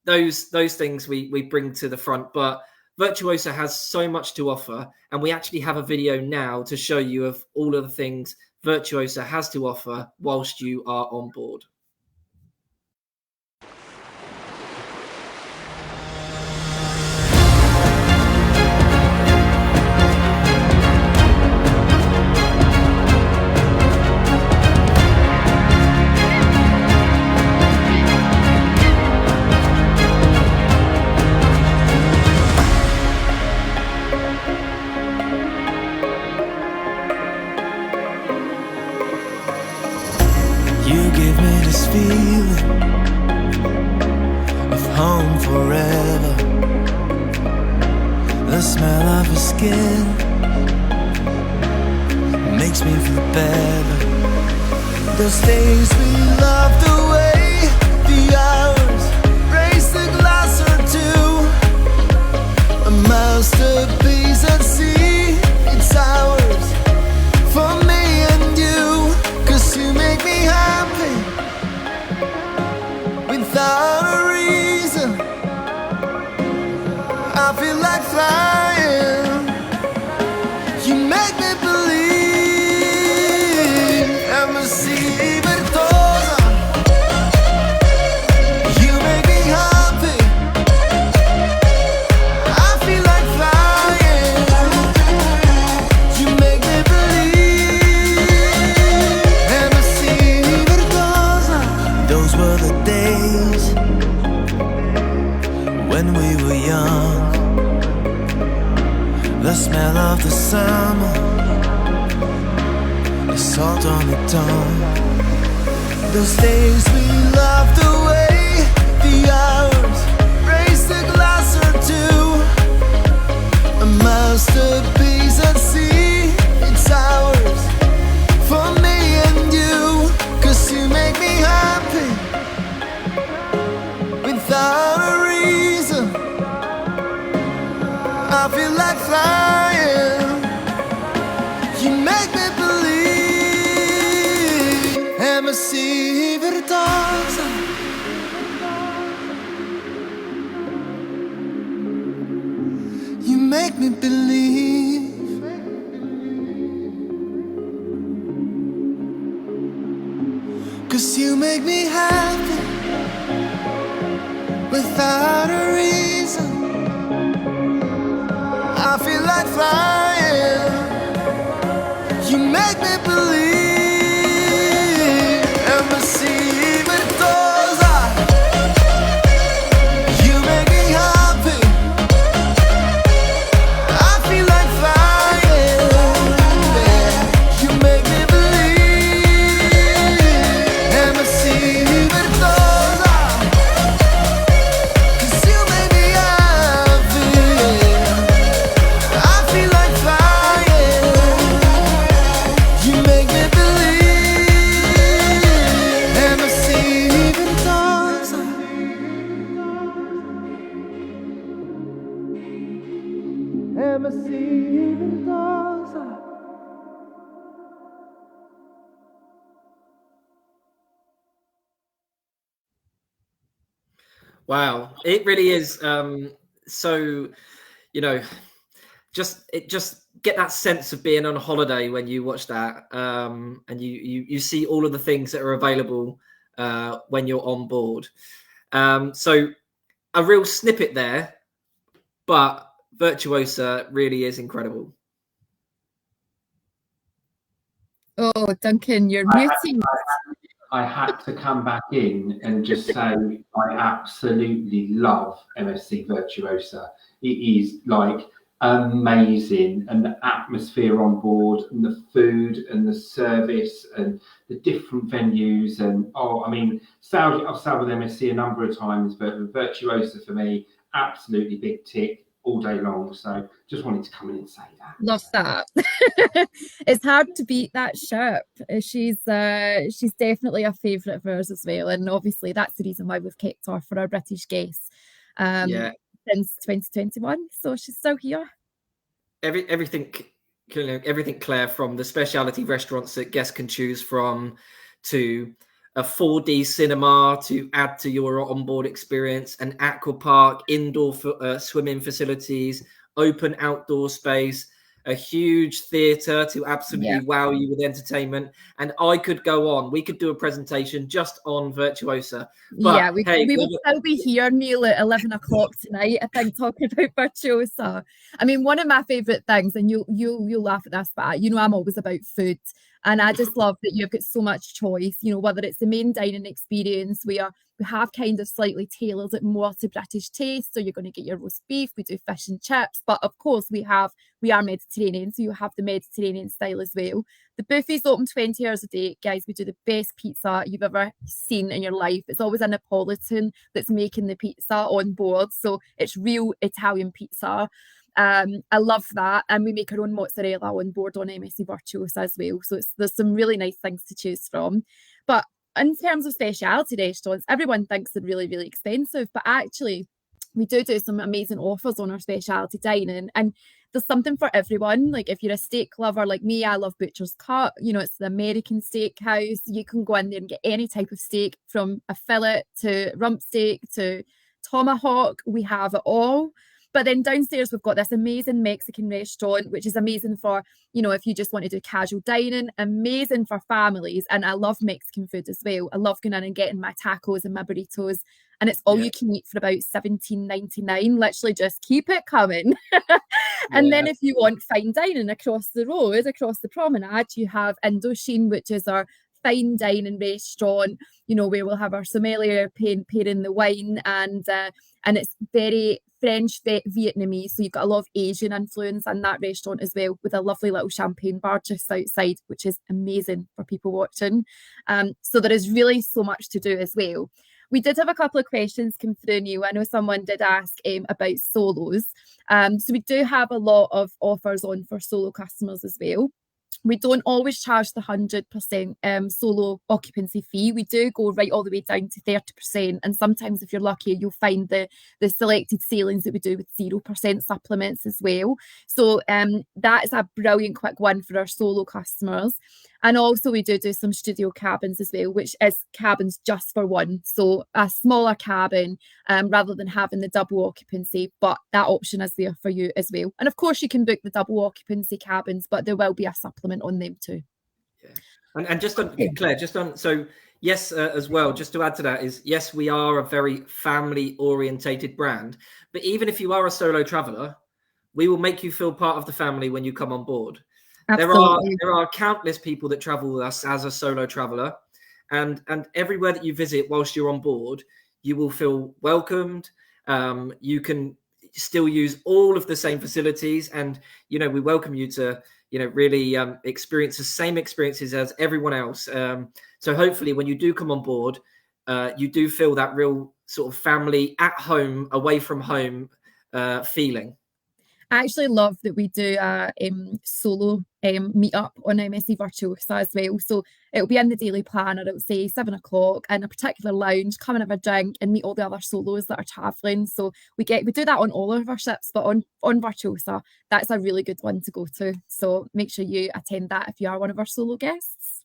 those things we bring to the front. But Virtuosa has so much to offer. And we actually have a video now to show you of all of the things Virtuosa has to offer whilst you are on board. Feeling of home forever, the smell of your skin makes me feel better. Those days we loved away, the hours raise the glass or two, a masterpiece at sea. It's ours for me and you, 'cause you make me happy without a reason. I feel like flying. You make me believe. MSC Virtuosa. You make me happy. I feel like flying. You make me believe. MSC Virtuosa. Those were the days when we were young, the smell of the summer, the salt on the tongue. Those days we loved away, the hours raised a glass or two, a masterpiece at sea. It's ours for me and you, 'cause you make me happy without a reason. I feel like flying. You make me believe. MSC Virtuosa. You make me believe. 'Cause you make me happy without a reason. I feel like flying. You make me believe. MSC Virtuosa. You make me happy. I feel like flying. Yeah. You make me believe. MSC Virtuosa. 'Cause you make me happy. I feel like flying. You make me Wow, it really is. So, you know, just get that sense of being on a holiday when you watch that, and you see all of the things that are available when you're on board. So a real snippet there, but Virtuosa really is incredible. Oh, Duncan, you're muting. I had to come back in and just say I absolutely love MSC Virtuosa. It is like amazing, and the atmosphere on board, and the food, and the service, and the different venues. And I mean, I've sailed with MSC a number of times, but Virtuosa for me, absolutely big tick all day long. So just wanted to come in and say that. Love that. It's hard to beat that ship. She's definitely a favourite of ours as well, and obviously that's the reason why we've kept her for our British guests since 2021. So she's still here. Everything, Claire, from the specialty restaurants that guests can choose from, to a 4D cinema to add to your onboard experience, an aqua park, indoor swimming facilities, open outdoor space, a huge theatre to absolutely wow you with entertainment. And I could go on. We could do a presentation just on Virtuosa. But, we will still be here, Neil, at 11 o'clock tonight, I think, talking about Virtuosa. I mean, one of my favourite things, and you'll laugh at this, but you know I'm always about food. And I just love that you've got so much choice, you know, whether it's the main dining experience where we have kind of slightly tailored it more to British taste. So you're going to get your roast beef, we do fish and chips, but of course we are Mediterranean, so you have the Mediterranean style as well. The buffet's open 20 hours a day. Guys, we do the best pizza you've ever seen in your life. It's always a Neapolitan that's making the pizza on board, so it's real Italian pizza. I love that, and we make our own mozzarella on board on MSC Virtuosa as well, so there's some really nice things to choose from. But in terms of specialty restaurants, everyone thinks they're really, really expensive, but actually we do some amazing offers on our specialty dining, and there's something for everyone. Like if you're a steak lover like me, I love Butcher's Cut, you know, it's the American steakhouse. You can go in there and get any type of steak, from a fillet to rump steak to tomahawk. We have it all. But then downstairs, we've got this amazing Mexican restaurant, which is amazing for, you know, if you just want to do casual dining, amazing for families. And I love Mexican food as well. I love going in and getting my tacos and my burritos. And it's all you can eat for about $17.99. Literally just keep it coming. And then if you want fine dining across the road, across the promenade, you have Indochine, which is our fine dining restaurant, you know, where we'll have our sommelier pairing the wine, and it's very French, Vietnamese, so you've got a lot of Asian influence in that restaurant as well, with a lovely little champagne bar just outside, which is amazing for people watching. So there is really so much to do as well. We did have a couple of questions come through, Neil. I know someone did ask about solos. So we do have a lot of offers on for solo customers as well. We don't always charge the 100% solo occupancy fee. We do go right all the way down to 30%. And sometimes, if you're lucky, you'll find the selected sailings that we do with 0% supplements as well. So that is a brilliant quick one for our solo customers. And also we do some studio cabins as well, which is cabins just for one. So a smaller cabin rather than having the double occupancy, but that option is there for you as well. And of course you can book the double occupancy cabins, but there will be a supplement on them too. Yeah. And just on, Claire, so yes, as well, just to add to that is, yes, we are a very family orientated brand, but even if you are a solo traveler, we will make you feel part of the family when you come on board. Absolutely. There are countless people that travel with us as a solo traveler, and everywhere that you visit whilst you're on board, you will feel welcomed. You can still use all of the same facilities, and you know, we welcome you to, you know, really experience the same experiences as everyone else. So hopefully when you do come on board, you do feel that real sort of family at home, away from home feeling. I actually love that we do a solo meet up on MSC Virtuosa as well. So it'll be in the daily planner. It'll say 7 o'clock in a particular lounge. Come and have a drink and meet all the other solos that are travelling. So we do that on all of our ships, but on Virtuosa, that's a really good one to go to. So make sure you attend that if you are one of our solo guests.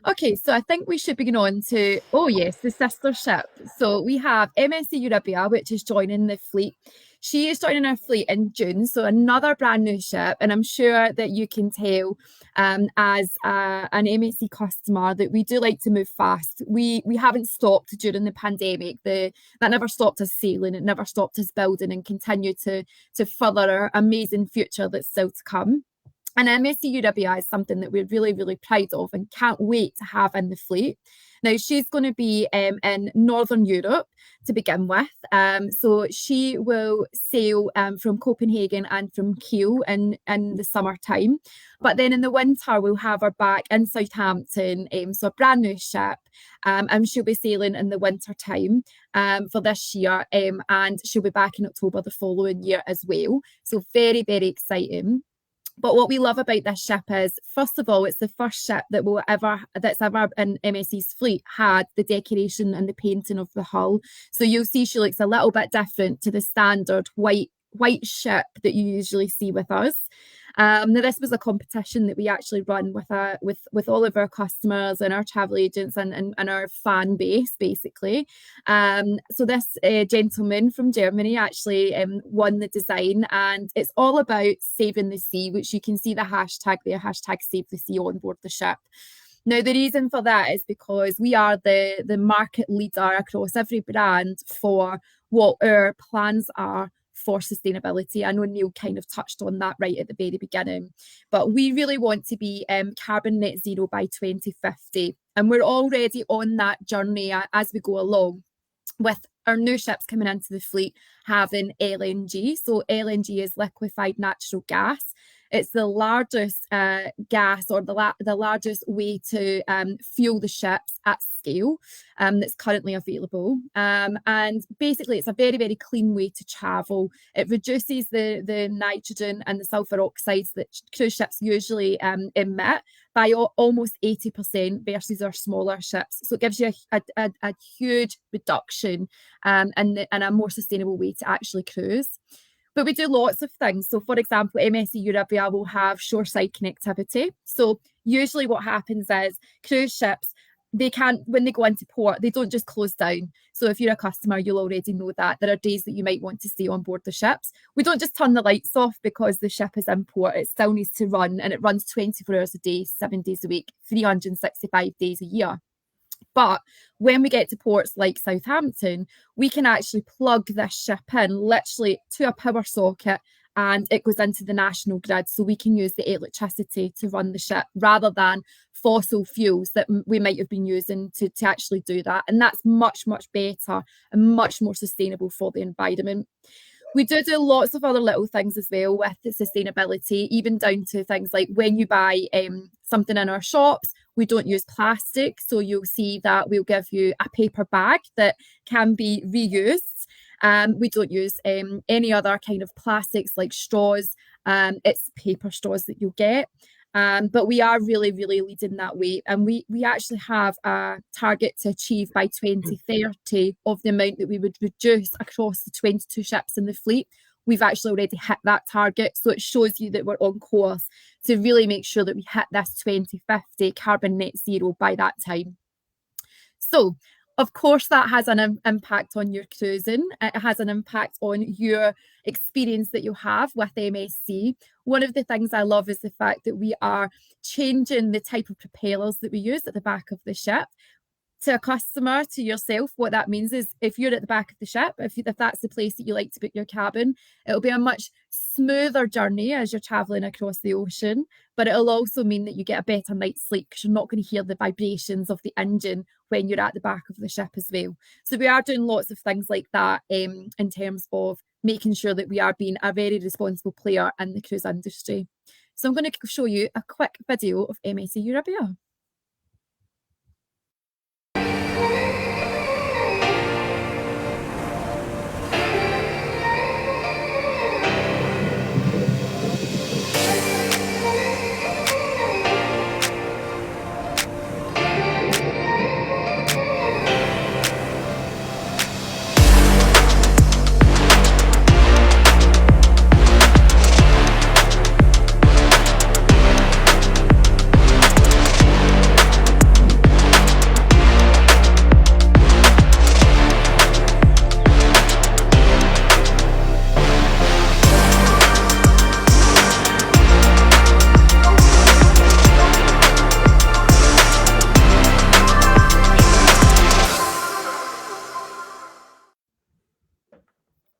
Okay, so I think we should be going on to, oh yes, the sister ship. So we have MSC Euribia, which is joining the fleet. She is joining our fleet in June, so another brand new ship. And I'm sure that you can tell as an MSC customer that we do like to move fast. We haven't stopped during the pandemic. That never stopped us sailing. It never stopped us building and continue to further our amazing future that's still to come. And MSC Euribia is something that we're really, really proud of and can't wait to have in the fleet. Now, she's going to be in Northern Europe to begin with. So she will sail from Copenhagen and from Kiel in the summertime. But then in the winter, we'll have her back in Southampton, so a brand new ship. And she'll be sailing in the winter time for this year. And she'll be back in October the following year as well. So very, very exciting. But what we love about this ship is, first of all, it's the first ship that's ever in MSC's fleet had the decoration and the painting of the hull. So you'll see she looks a little bit different to the standard white ship that you usually see with us. Now, this was a competition that we actually run with all of our customers and our travel agents and our fan base, basically. So this gentleman from Germany actually won the design, and it's all about saving the sea, which you can see the hashtag there, hashtag save the sea on board the ship. Now, the reason for that is because we are the market leader across every brand for what our plans are for sustainability. I know Neil kind of touched on that right at the very beginning, but we really want to be carbon net zero by 2050. And we're already on that journey as we go along, with our new ships coming into the fleet having LNG. So LNG is liquefied natural gas. It's the largest gas, or the largest way to fuel the ships at scale that's currently available. And basically, it's a very, very clean way to travel. It reduces the nitrogen and the sulfur oxides that cruise ships usually emit by almost 80% versus our smaller ships. So it gives you a huge reduction and a more sustainable way to actually cruise. But we do lots of things. So, for example, MSC Euribia will have shoreside connectivity. So usually what happens is cruise ships, when they go into port, they don't just close down. So if you're a customer, you'll already know that there are days that you might want to stay on board the ships. We don't just turn the lights off because the ship is in port. It still needs to run, and it runs 24 hours a day, 7 days a week, 365 days a year. But when we get to ports like Southampton, we can actually plug this ship in literally to a power socket, and it goes into the national grid, so we can use the electricity to run the ship rather than fossil fuels that we might have been using to actually do that. And that's much, much better and much more sustainable for the environment. We do lots of other little things as well with the sustainability, even down to things like when you buy something in our shops, we don't use plastic. So you'll see that we'll give you a paper bag that can be reused. We don't use any other kind of plastics like straws. It's paper straws that you'll get. But we are really, really leading that way. And we actually have a target to achieve by 2030 of the amount that we would reduce across the 22 ships in the fleet. We've actually already hit that target. So it shows you that we're on course to really make sure that we hit this 2050 carbon net zero by that time. So, of course, that has an impact on your cruising. It has an impact on your experience that you have with MSC. One of the things I love is the fact that we are changing the type of propellers that we use at the back of the ship. To a customer, to yourself, what that means is if you're at the back of the ship, if that's the place that you like to book your cabin, it'll be a much smoother journey as you're traveling across the ocean, but it'll also mean that you get a better night's sleep because you're not going to hear the vibrations of the engine when you're at the back of the ship as well. So we are doing lots of things like that in terms of making sure that we are being a very responsible player in the cruise industry. So I'm going to show you a quick video of MSC Euribia.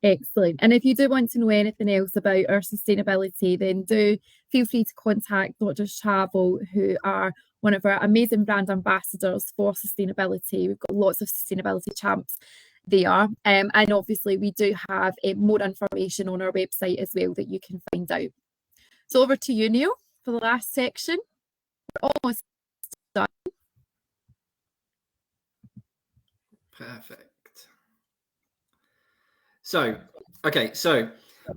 Excellent. And if you do want to know anything else about our sustainability, then do feel free to contact Doctors Travel, who are one of our amazing brand ambassadors for sustainability. We've got lots of sustainability champs there. And obviously we do have more information on our website as well that you can find out. So over to you, Neil, for the last section. We're almost done. Perfect. So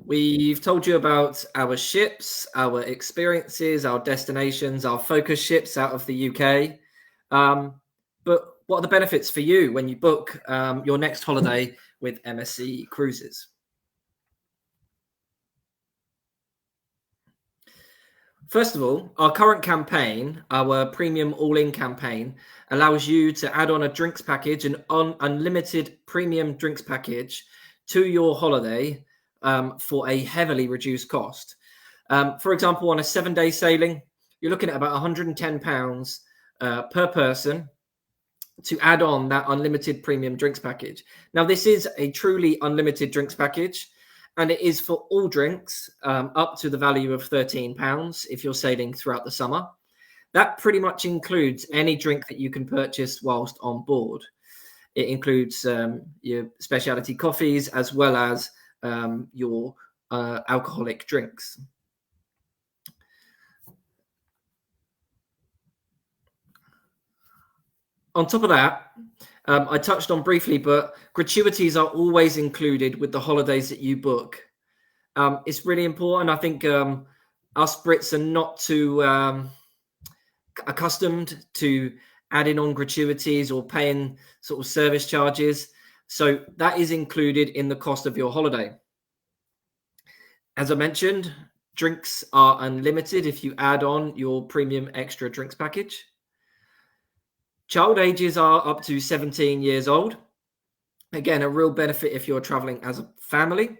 we've told you about our ships, our experiences, our destinations, our focus ships out of the UK. But what are the benefits for you when you book your next holiday with MSC Cruises? First of all, our current campaign, our premium all-in campaign, allows you to add on a drinks package, an unlimited premium drinks package to your holiday for a heavily reduced cost. For example, on a 7-day sailing, you're looking at about £110 per person to add on that unlimited premium drinks package. Now, this is a truly unlimited drinks package, and it is for all drinks up to the value of £13 if you're sailing throughout the summer. That pretty much includes any drink that you can purchase whilst on board. It includes your specialty coffees as well as your alcoholic drinks. On top of that, I touched on briefly, but gratuities are always included with the holidays that you book. It's really important. I think us Brits are not too accustomed to adding on gratuities or paying sort of service charges. So that is included in the cost of your holiday. As I mentioned, drinks are unlimited if you add on your premium extra drinks package. Child ages are up to 17 years old. Again, a real benefit if you're traveling as a family.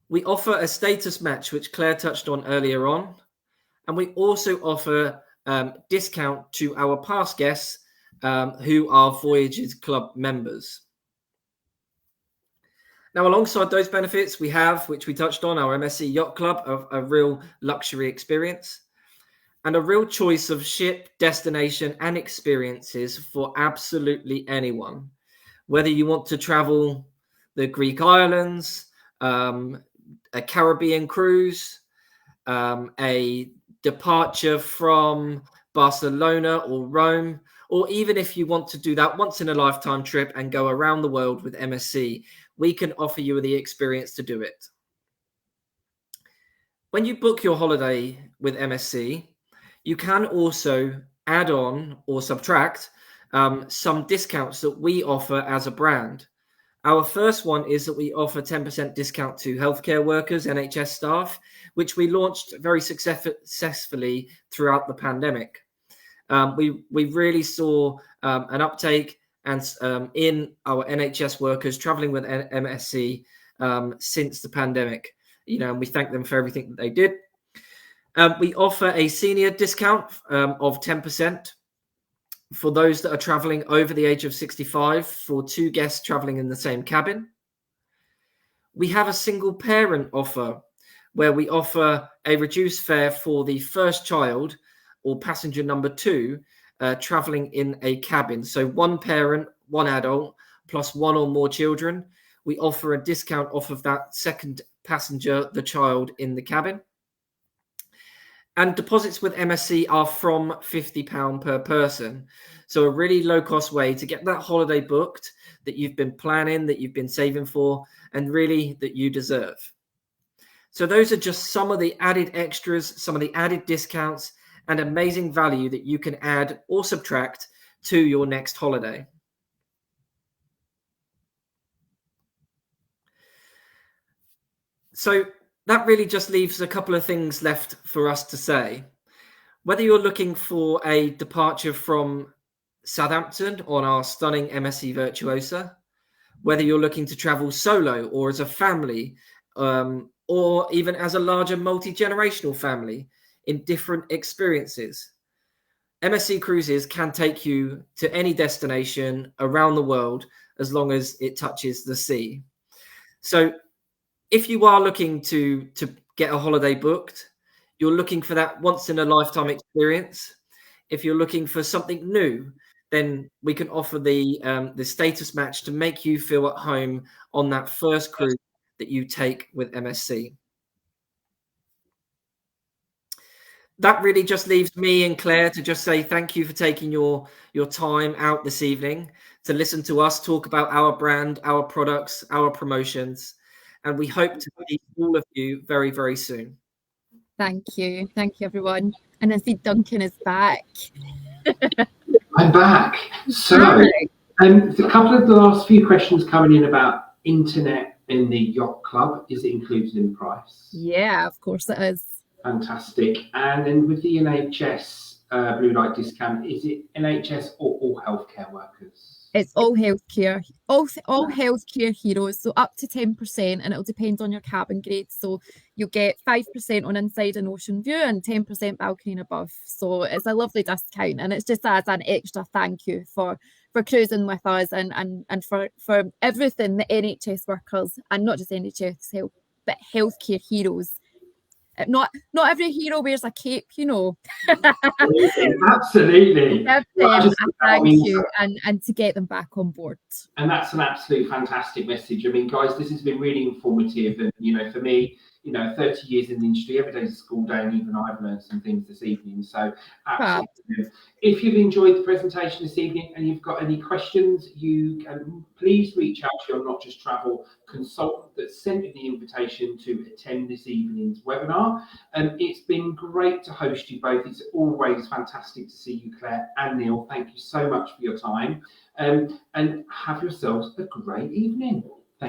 We offer a status match, which Claire touched on earlier on. And we also offer discount to our past guests who are Voyages Club members. Now, alongside those benefits, we have, which we touched on, our MSC Yacht Club, a real luxury experience, and a real choice of ship, destination, and experiences for absolutely anyone. Whether you want to travel the Greek islands, a Caribbean cruise, a departure from Barcelona or Rome, or even if you want to do that once in a lifetime trip and go around the world with MSC, we can offer you the experience to do it. When you book your holiday with MSC, you can also add on or subtract some discounts that we offer as a brand. Our first one is that we offer 10% discount to healthcare workers, NHS staff, which we launched very successfully throughout the pandemic. We really saw an uptake and in our NHS workers traveling with MSC since the pandemic. And we thank them for everything that they did. We offer a senior discount of 10% for those that are traveling over the age of 65 for 2 guests traveling in the same cabin. We have a single parent offer where we offer a reduced fare for the first child or passenger number 2 traveling in a cabin. So 1 parent, 1 adult, plus 1 or more children. We offer a discount off of that second passenger, the child in the cabin. And deposits with MSC are from £50 per person. So a really low cost way to get that holiday booked that you've been planning, that you've been saving for, and really that you deserve. So those are just some of the added extras, some of the added discounts and amazing value that you can add or subtract to your next holiday. So that really just leaves a couple of things left for us to say. Whether you're looking for a departure from Southampton on our stunning MSC Virtuosa, whether you're looking to travel solo or as a family, or even as a larger multi-generational family in different experiences, MSC Cruises can take you to any destination around the world as long as it touches the sea. So if you are looking to get a holiday booked, you're looking for that once in a lifetime experience. If you're looking for something new, then we can offer the status match to make you feel at home on that first cruise that you take with MSC. That really just leaves me and Claire to just say thank you for taking your time out this evening to listen to us talk about our brand, our products, our promotions. And we hope to see all of you very, very soon. Thank you, everyone. And I see Duncan is back. I'm back. So, a couple of the last few questions coming in about internet in the Yacht Club. Is it included in the price? Yeah, of course it is. Fantastic. And then with the NHS blue light discount, is it NHS or all healthcare workers? It's all healthcare, all healthcare heroes. So up to 10%, and it'll depend on your cabin grade. So you'll get 5% on inside and ocean view and 10% balcony and above. So it's a lovely discount, and it's just as an extra thank you for cruising with us and for everything the NHS workers, and not just NHS help, but healthcare heroes. Not every hero wears a cape, you know. Absolutely. Give them a thank you and to get them back on board. And that's an absolute fantastic message. I mean, guys, this has been really informative. And, you know, for me, 30 years in the industry, every day's a school day, and even I've learned some things this evening. So, absolutely. If you've enjoyed the presentation this evening and you've got any questions, you can please reach out to your Not Just Travel consultant that sent you the invitation to attend this evening's webinar. It's been great to host you both. It's always fantastic to see you, Claire and Neil. Thank you so much for your time. And have yourselves a great evening.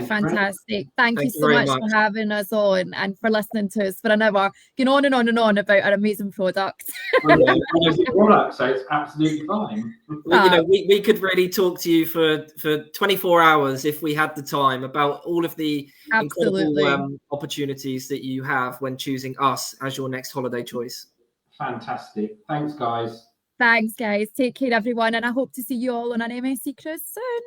Fantastic. Thank you so much for having us on and for listening to us for an hour, going on and on and on about our amazing product. So it's absolutely fine. Well, we could really talk to you for 24 hours if we had the time about all of the incredible opportunities that you have when choosing us as your next holiday choice. Fantastic. Thanks, guys. Thanks, guys. Take care, everyone. And I hope to see you all on an MSC cruise soon.